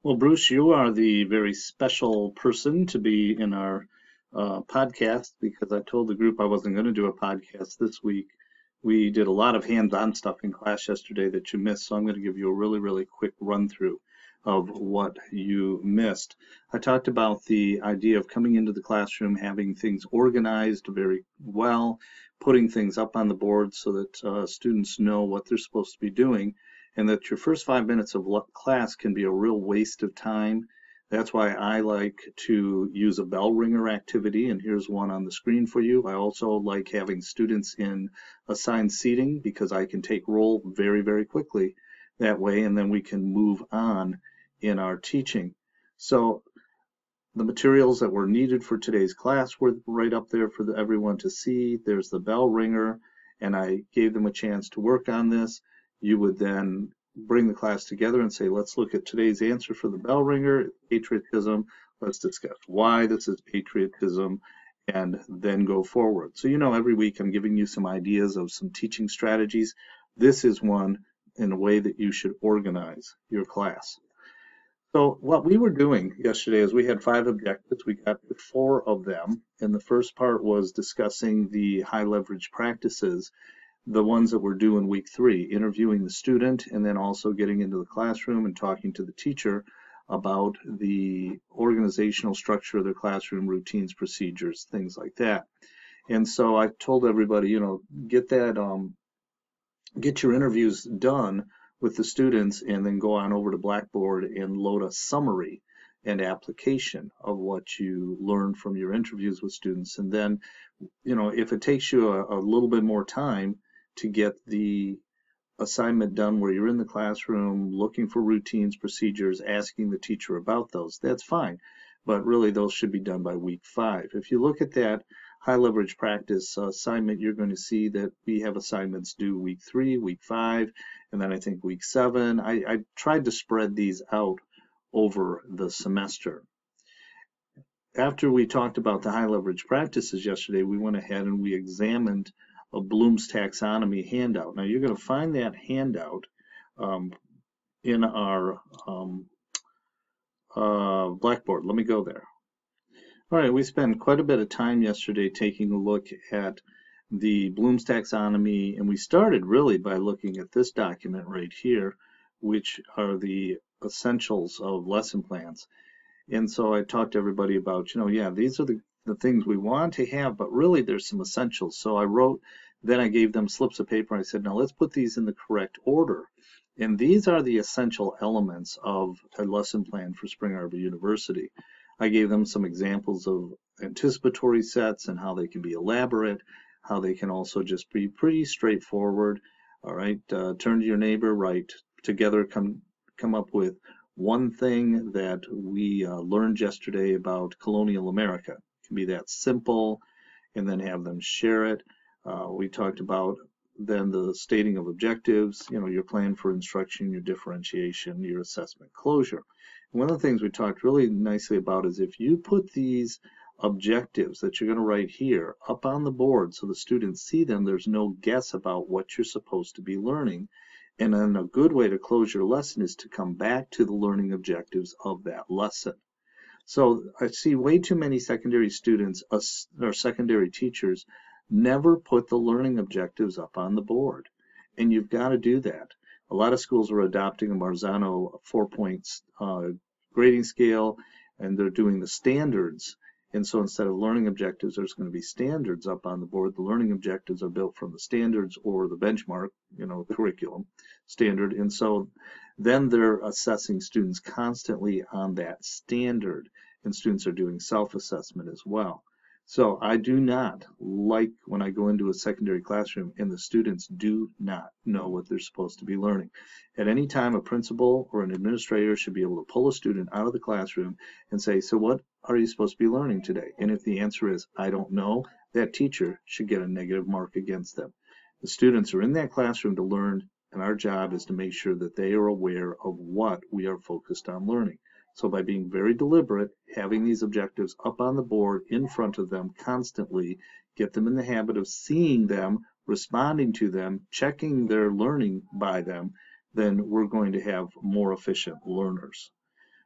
Well, Bruce, you are the very special person to be in our podcast because I told the group I wasn't going to do a podcast this week. We did a lot of hands-on stuff in class yesterday that you missed, so I'm going to give you a really, really quick run through of what you missed. I talked about the idea of coming into the classroom, having things organized very well, putting things up on the board so that students know what they're supposed to be doing, and that your first 5 minutes of class can be a real waste of time. That's why I like to use a bell ringer activity, and here's one on the screen for you. I also like having students in assigned seating because I can take roll very, very quickly that way, and then we can move on in our teaching. So the materials that were needed for today's class were right up there for everyone to see. There's the bell ringer, and I gave them a chance to work on this. You would then bring the class together and say, let's look at today's answer for the bell ringer, patriotism. Let's discuss why this is patriotism, and then go forward. So every week I'm giving you some ideas of some teaching strategies. This is one in a way that you should organize your class. So what we were doing yesterday is we had 5 objectives. We got 4 of them, and the first part was discussing the high leverage practices, the ones that we're due in week 3, interviewing the student and then also getting into the classroom and talking to the teacher about the organizational structure of their classroom, routines, procedures, things like that. And so I told everybody, get your interviews done with the students and then go on over to Blackboard and load a summary and application of what you learned from your interviews with students. And then, if it takes you a little bit more time to get the assignment done where you're in the classroom looking for routines, procedures, asking the teacher about those, that's fine. But really, those should be done by week 5. If you look at that high leverage practice assignment, you're going to see that we have assignments due week 3, week 5, and then I think week 7. I tried to spread these out over the semester. After we talked about the high leverage practices yesterday, we went ahead and we examined a Bloom's taxonomy handout. Now you're going to find that handout in our Blackboard. Let me go there. All right, we spent quite a bit of time yesterday taking a look at the Bloom's taxonomy, and we started really by looking at this document right here, which are the essentials of lesson plans. And so I talked to everybody about, yeah, these are the things we want to have, but really there's some essentials. So then I gave them slips of paper. I said, now let's put these in the correct order. And these are the essential elements of a lesson plan for Spring Arbor University. I gave them some examples of anticipatory sets and how they can be elaborate, how they can also just be pretty straightforward. All right, turn to your neighbor, right? Together come up with one thing that we learned yesterday about colonial America. It can be that simple, and then have them share it. We talked about then the stating of objectives, your plan for instruction, your differentiation, your assessment closure. One of the things we talked really nicely about is if you put these objectives that you're going to write here up on the board so the students see them, there's no guess about what you're supposed to be learning. And then a good way to close your lesson is to come back to the learning objectives of that lesson. So I see way too many secondary students or secondary teachers never put the learning objectives up on the board. And you've got to do that. A lot of schools are adopting a Marzano 4-point grading scale, and they're doing the standards. And so instead of learning objectives, there's going to be standards up on the board. The learning objectives are built from the standards or the benchmark, the curriculum standard. And so then they're assessing students constantly on that standard, and students are doing self-assessment as well. So I do not like when I go into a secondary classroom and the students do not know what they're supposed to be learning. At any time, a principal or an administrator should be able to pull a student out of the classroom and say, so what are you supposed to be learning today? And if the answer is, I don't know, that teacher should get a negative mark against them. The students are in that classroom to learn, and our job is to make sure that they are aware of what we are focused on learning. So by being very deliberate, having these objectives up on the board in front of them constantly, get them in the habit of seeing them, responding to them, checking their learning by them, then we're going to have more efficient learners.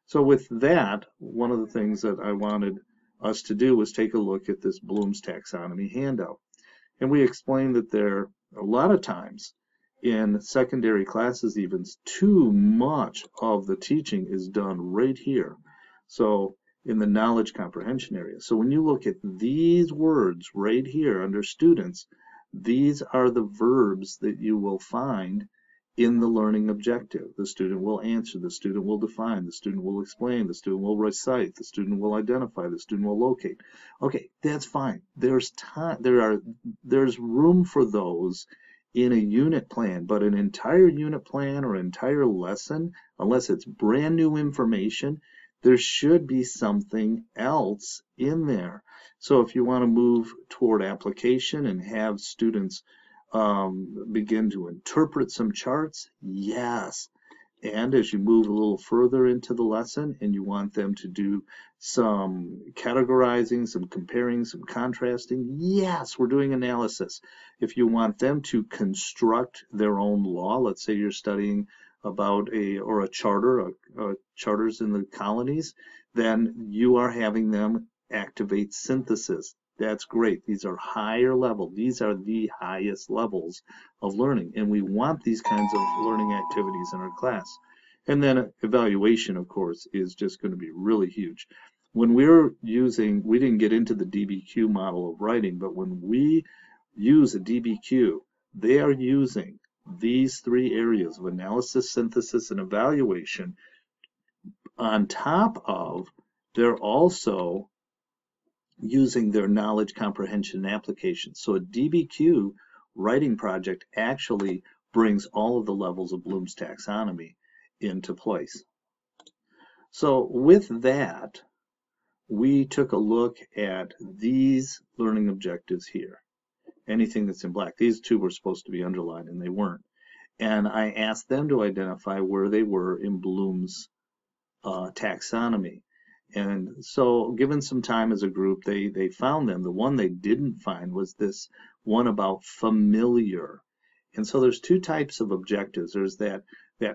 So with that, one of the things that I wanted us to do was take a look at this Bloom's taxonomy handout. And we explained that there, a lot of times in secondary classes even, too much of the teaching is done right here. So in the knowledge comprehension area. So when you look at these words right here under students, these are the verbs that you will find in the learning objective. The student will answer, the student will define, the student will explain, the student will recite, the student will identify, the student will locate. Okay, that's fine. There's time, there's room for those in a unit plan, but an entire unit plan or entire lesson, unless it's brand new information, there should be something else in there. So if you want to move toward application and have students begin to interpret some charts, yes. And as you move a little further into the lesson and you want them to do some categorizing, some comparing, some contrasting, yes, we're doing analysis. If you want them to construct their own law, let's say you're studying about a charter, charters in the colonies, then you are having them activate synthesis. That's great. These are higher level. These are the highest levels of learning, and we want these kinds of learning activities in our class. And then evaluation, of course, is just going to be really huge. When we're using, we didn't get into the DBQ model of writing, but when we use a DBQ, they are using these three areas of analysis, synthesis, and evaluation. On top of, they're also using their knowledge comprehension application. So a DBQ writing project actually brings all of the levels of Bloom's taxonomy into place. So with that, we took a look at these learning objectives here. Anything that's in black. These two were supposed to be underlined and they weren't. And I asked them to identify where they were in Bloom's taxonomy. And so given some time as a group, they found them. The one they didn't find was this one about familiar. And so there's two types of objectives. There's that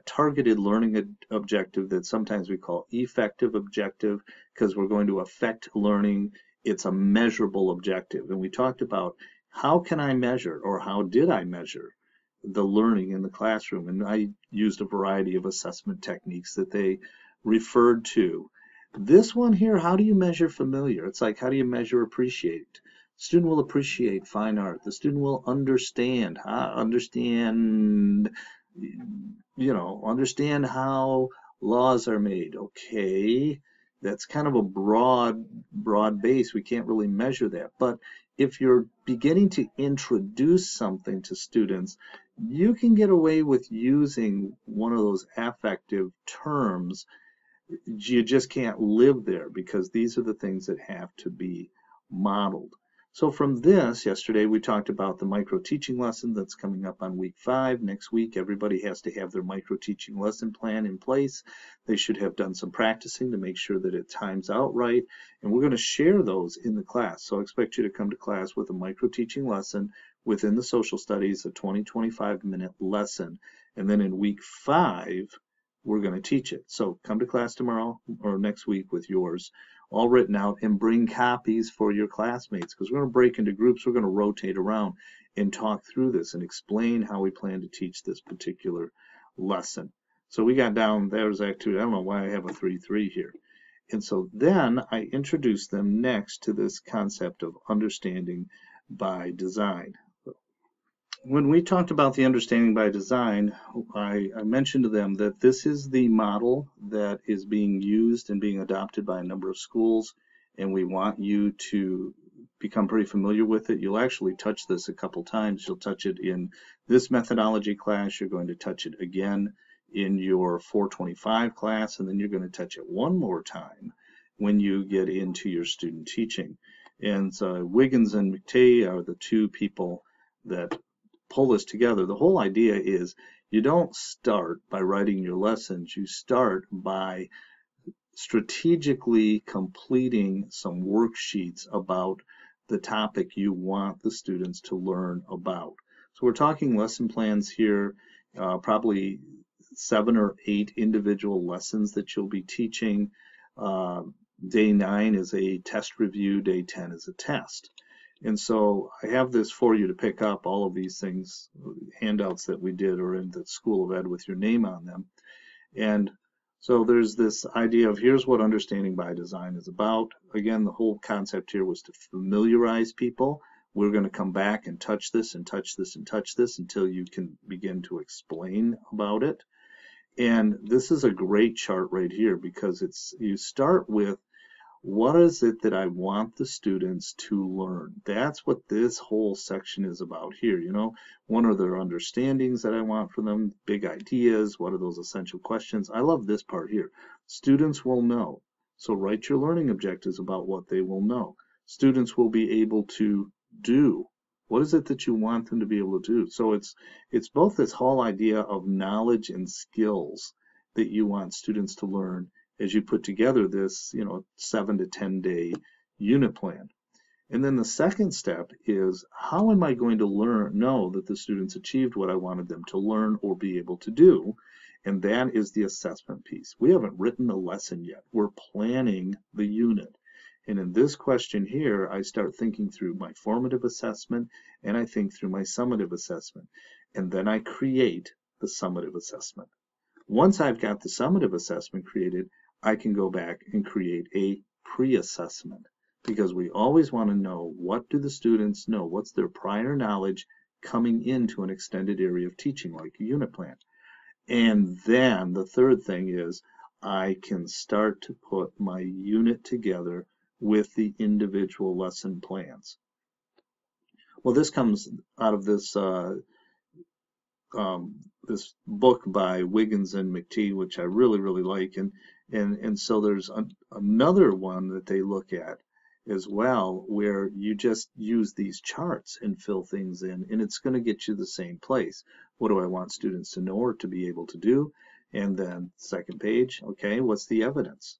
targeted learning objective that sometimes we call effective objective because we're going to affect learning. It's a measurable objective. And we talked about how can I measure, or how did I measure the learning in the classroom? And I used a variety of assessment techniques that they referred to. This one here, how do you measure familiar? It's like, how do you measure appreciate? The student will appreciate fine art. The student will understand understand how laws are made. Okay, that's kind of a broad base. We can't really measure that. But if you're beginning to introduce something to students, you can get away with using one of those affective terms. You just can't live there because these are the things that have to be modeled. So from this, yesterday we talked about the micro teaching lesson that's coming up on week 5. Next week, everybody has to have their micro teaching lesson plan in place. They should have done some practicing to make sure that it times out right. And we're going to share those in the class. So I expect you to come to class with a micro teaching lesson within the social studies, a 20-25 minute lesson. And then in week 5, we're going to teach it. So come to class tomorrow or next week with yours all written out, and bring copies for your classmates, because we're going to break into groups. We're going to rotate around and talk through this and explain how we plan to teach this particular lesson. So we got down, there's activity. I don't know why I have a 3-3 here. And so then I introduced them next to this concept of understanding by design. When we talked about the understanding by design, I mentioned to them that this is the model that is being used and being adopted by a number of schools, and we want you to become pretty familiar with it. You'll actually touch this a couple times. You'll touch it in this methodology class. You're going to touch it again in your 425 class, and then you're going to touch it one more time when you get into your student teaching. And so Wiggins and McTay are the two people that pull this together. The whole idea is you don't start by writing your lessons. You start by strategically completing some worksheets about the topic you want the students to learn about. So we're talking lesson plans here, probably 7 or 8 individual lessons that you'll be teaching. Day 9 is a test review, day 10 is a test. And so I have this for you to pick up. All of these things, handouts that we did are in the School of Ed with your name on them. And so there's this idea of here's what understanding by design is about. Again, the whole concept here was to familiarize people. We're going to come back and touch this and touch this and touch this until you can begin to explain about it. And this is a great chart right here because you start with what is it that I want the students to learn? That's what this whole section is about here. What are their understandings that I want for them? Big ideas. What are those essential questions? I love this part here. Students will know. So write your learning objectives about what they will know. Students will be able to do. What is it that you want them to be able to do? So it's both this whole idea of knowledge and skills that you want students to learn as you put together this, 7 to 10 day unit plan. And then the second step is, how am I going to know that the students achieved what I wanted them to learn or be able to do? And that is the assessment piece. We haven't written a lesson yet. We're planning the unit. And in this question here, I start thinking through my formative assessment and I think through my summative assessment. And then I create the summative assessment. Once I've got the summative assessment created, I can go back and create a pre-assessment, because we always want to know, what do the students know? What's their prior knowledge coming into an extended area of teaching like a unit plan? And then the third thing is I can start to put my unit together with the individual lesson plans. Well, this comes out of this this book by Wiggins and McTee, which I really, really like. And so there's another one that they look at as well, where you just use these charts and fill things in, and it's going to get you the same place. What do I want students to know or to be able to do? And then second page, okay, what's the evidence?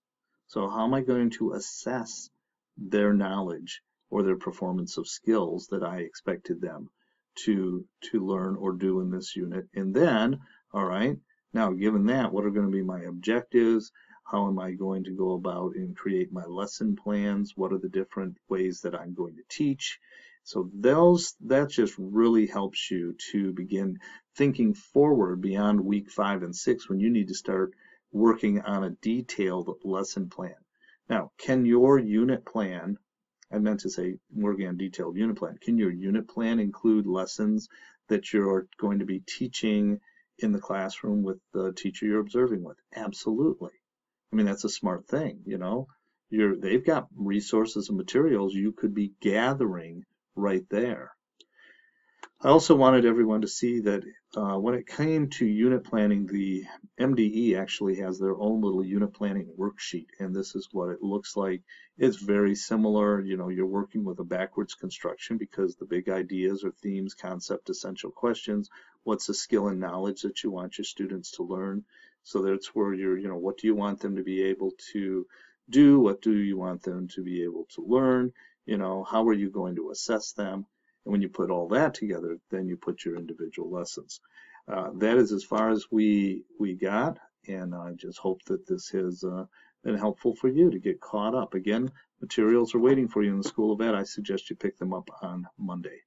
So how am I going to assess their knowledge or their performance of skills that I expected them to learn or do in this unit? And then, all right, now given that, what are going to be my objectives? How am I going to go about and create my lesson plans? What are the different ways that I'm going to teach? So that just really helps you to begin thinking forward beyond week 5 and 6, when you need to start working on a detailed lesson plan. Now, can your unit plan, I meant to say working on detailed unit plan, can your unit plan include lessons that you're going to be teaching in the classroom with the teacher you're observing with? Absolutely. I mean, that's a smart thing, they've got resources and materials you could be gathering right there. I also wanted everyone to see that when it came to unit planning, the MDE actually has their own little unit planning worksheet, and this is what it looks like. It's very similar. You're working with a backwards construction because the big ideas or themes, concept, essential questions. What's the skill and knowledge that you want your students to learn? So that's where what do you want them to be able to do? What do you want them to be able to learn? How are you going to assess them? And when you put all that together, then you put your individual lessons. That is as far as we got, and I just hope that this has been helpful for you to get caught up. Again, materials are waiting for you in the School of Ed. I suggest you pick them up on Monday.